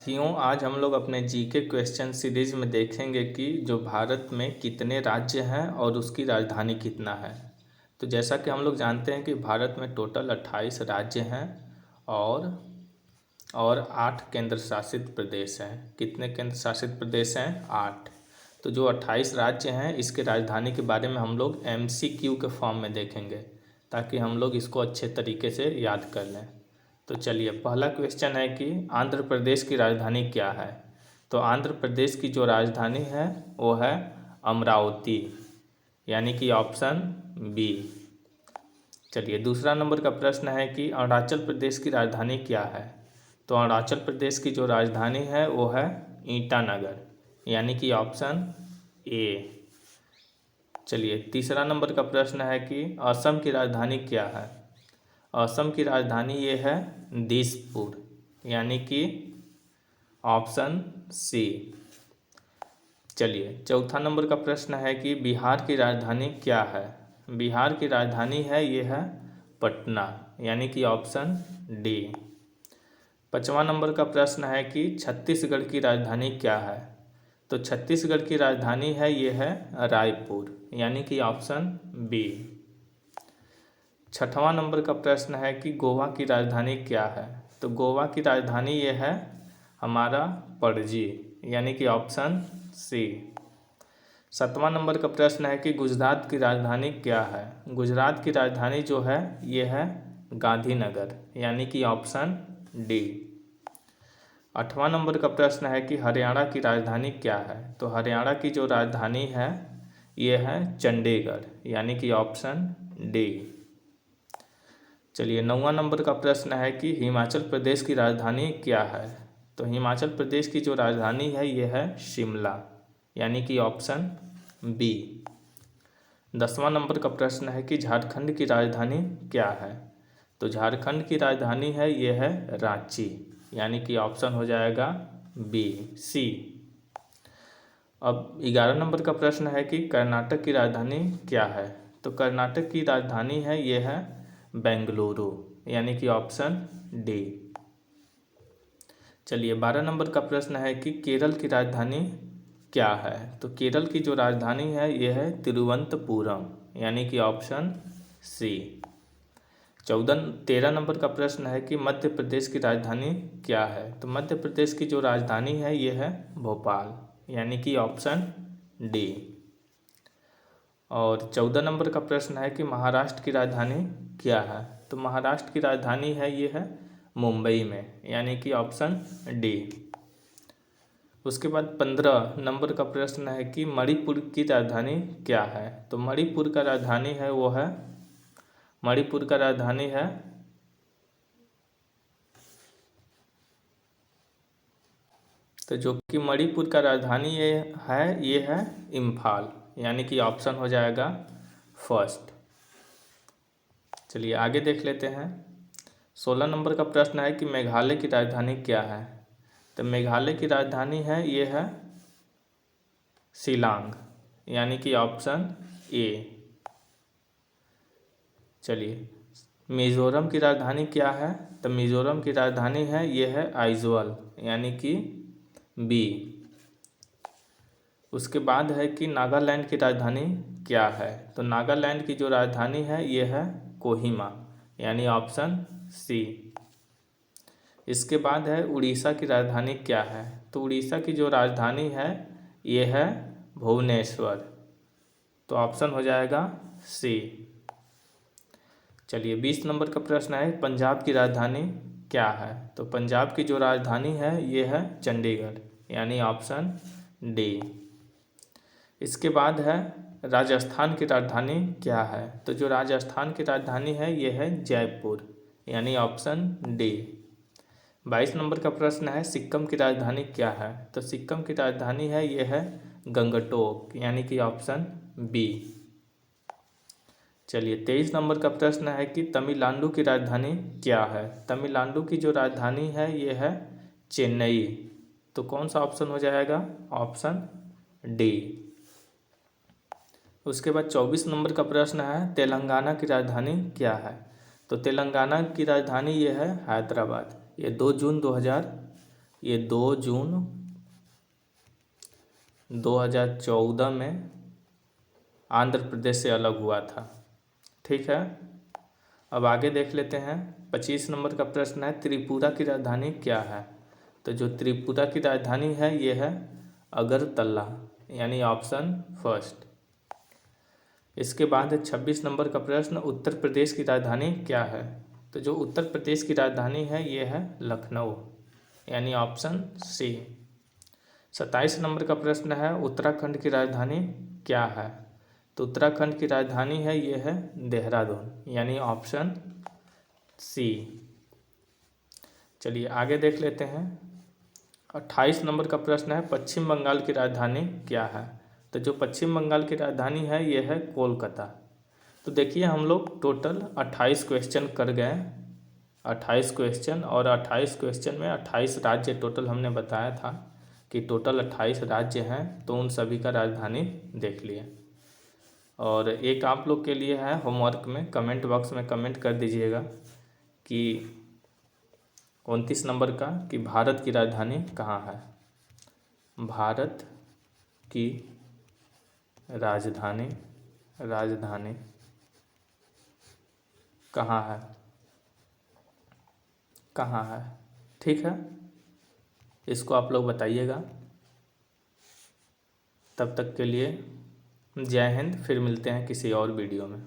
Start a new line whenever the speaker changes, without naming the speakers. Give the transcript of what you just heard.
साथियों, आज हम लोग अपने जीके क्वेश्चन सीरीज में देखेंगे कि जो भारत में कितने राज्य हैं और उसकी राजधानी कितना है। तो जैसा कि हम लोग जानते हैं कि भारत में टोटल 28 राज्य हैं और 8 केंद्र शासित प्रदेश हैं। कितने केंद्र शासित प्रदेश हैं? 8। तो जो 28 राज्य हैं इसके राजधानी के बारे में हम लोग MCQ के फॉर्म में देखेंगे ताकि हम लोग इसको अच्छे तरीके से याद कर लें। तो चलिए, पहला क्वेश्चन है कि आंध्र प्रदेश की राजधानी क्या है। तो आंध्र प्रदेश की जो राजधानी है वो है अमरावती, यानी कि ऑप्शन बी। चलिए, दूसरा नंबर का प्रश्न है कि अरुणाचल प्रदेश की राजधानी क्या है। तो अरुणाचल प्रदेश की जो राजधानी है वो है ईटानगर, यानी कि ऑप्शन ए। चलिए, तीसरा नंबर का प्रश्न है कि असम की राजधानी क्या है। असम की राजधानी ये है दिसपुर, यानी कि ऑप्शन सी। चलिए, चौथा नंबर का प्रश्न है कि बिहार की राजधानी क्या है। बिहार की राजधानी है ये है पटना, यानी कि ऑप्शन डी। पाँचवां नंबर का प्रश्न है कि छत्तीसगढ़ की राजधानी क्या है। तो छत्तीसगढ़ की राजधानी है ये है रायपुर, यानी कि ऑप्शन बी। छठवां नंबर का प्रश्न है कि गोवा की राजधानी क्या है। तो गोवा की राजधानी ये है हमारा पणजी, यानी कि ऑप्शन सी। सातवां नंबर का प्रश्न है कि गुजरात की राजधानी क्या है। गुजरात की राजधानी जो है ये है गांधीनगर, यानी कि ऑप्शन डी। आठवां नंबर का प्रश्न है कि हरियाणा की राजधानी क्या है। तो हरियाणा की जो राजधानी है ये है चंडीगढ़, यानी कि ऑप्शन डी। चलिए, नौवां नंबर का प्रश्न है कि हिमाचल प्रदेश की राजधानी क्या है। तो हिमाचल प्रदेश की जो राजधानी है ये है शिमला, यानी कि ऑप्शन बी। 10वां नंबर का प्रश्न है कि झारखंड की राजधानी क्या है। तो झारखंड की राजधानी है ये है रांची, यानी कि ऑप्शन हो जाएगा बी सी। अब 11 नंबर का प्रश्न है कि कर्नाटक की राजधानी क्या है। तो कर्नाटक की राजधानी है ये है बेंगलुरु, यानी कि ऑप्शन डी। चलिए, 12 नंबर का प्रश्न है कि केरल की राजधानी क्या है। तो केरल की जो राजधानी है ये है तिरुवनंतपुरम, यानी कि ऑप्शन सी। 13 नंबर का प्रश्न है कि मध्य प्रदेश की राजधानी क्या है। तो मध्य प्रदेश की जो राजधानी है ये है भोपाल, यानी कि ऑप्शन डी। और 14 नंबर का प्रश्न है कि महाराष्ट्र की राजधानी क्या है। तो महाराष्ट्र की राजधानी है ये है मुंबई में, यानी कि ऑप्शन डी। उसके बाद 15 नंबर का प्रश्न है कि मणिपुर की राजधानी क्या है। तो मणिपुर का राजधानी है वो है मणिपुर का राजधानी है तो जो कि मणिपुर का राजधानी ये है इम्फाल, यानी कि ऑप्शन हो जाएगा फर्स्ट। चलिए, आगे देख लेते हैं। 16 नंबर का प्रश्न है कि मेघालय की राजधानी क्या है। तो मेघालय की राजधानी है ये है शिलांग, यानी कि ऑप्शन ए। चलिए, मिजोरम की राजधानी क्या है। तो मिजोरम की राजधानी है ये है आइजोल, यानी कि बी। उसके बाद है कि नागालैंड की राजधानी क्या है। तो नागालैंड की जो राजधानी है ये है कोहिमा, यानी ऑप्शन सी। इसके बाद है उड़ीसा की राजधानी क्या है। तो उड़ीसा की जो राजधानी है ये है भुवनेश्वर, तो ऑप्शन हो जाएगा सी। चलिए, 20 नंबर का प्रश्न है पंजाब की राजधानी क्या है। तो पंजाब की जो राजधानी है ये है चंडीगढ़, यानी ऑप्शन डी। इसके बाद है राजस्थान की राजधानी क्या है। तो जो राजस्थान की राजधानी है ये है जयपुर, यानी ऑप्शन डी। 22 नंबर का प्रश्न है सिक्किम की राजधानी क्या है। तो सिक्किम की राजधानी है ये है गंगटोक, यानी कि ऑप्शन बी। चलिए, 23 नंबर का प्रश्न है कि तमिलनाडु की राजधानी क्या है। तमिलनाडु की जो राजधानी है ये है चेन्नई, तो कौन सा ऑप्शन हो जाएगा? Option D. उसके बाद 24 नंबर का प्रश्न है तेलंगाना की राजधानी क्या है। तो तेलंगाना की राजधानी ये है हैदराबाद। ये 2 जून 2021 ये 2 जून 2014 में आंध्र प्रदेश से अलग हुआ था। ठीक है, अब आगे देख लेते हैं। 25 नंबर का प्रश्न है, त्रिपुरा की राजधानी क्या है? तो जो त्रिपुरा की राजधानी है ये है अगरतला, यानी ऑप्शन फर्स्ट। इसके बाद है 26 नंबर का प्रश्न, उत्तर प्रदेश की राजधानी क्या है? तो जो उत्तर प्रदेश की राजधानी है ये है लखनऊ, यानी ऑप्शन सी। 27 नंबर का प्रश्न है, उत्तराखंड की राजधानी क्या है? तो उत्तराखंड की राजधानी है ये है देहरादून, यानी ऑप्शन सी। चलिए आगे देख लेते हैं। 28 नंबर का प्रश्न है, पश्चिम बंगाल की राजधानी क्या है? तो जो पश्चिम बंगाल की राजधानी है ये है कोलकाता। तो देखिए हम लोग टोटल 28 क्वेश्चन कर गए, 28 क्वेश्चन, और 28 क्वेश्चन में 28 राज्य टोटल हमने बताया था कि टोटल 28 राज्य हैं, तो उन सभी का राजधानी देख लिए। और एक आप लोग के लिए है होमवर्क में, कमेंट बॉक्स में कमेंट कर दीजिएगा कि 29 नंबर का, कि भारत की राजधानी कहाँ है? भारत की राजधानी कहाँ है? कहाँ है? ठीक है, इसको आप लोग बताइएगा। तब तक के लिए जय हिंद, फिर मिलते हैं किसी और वीडियो में।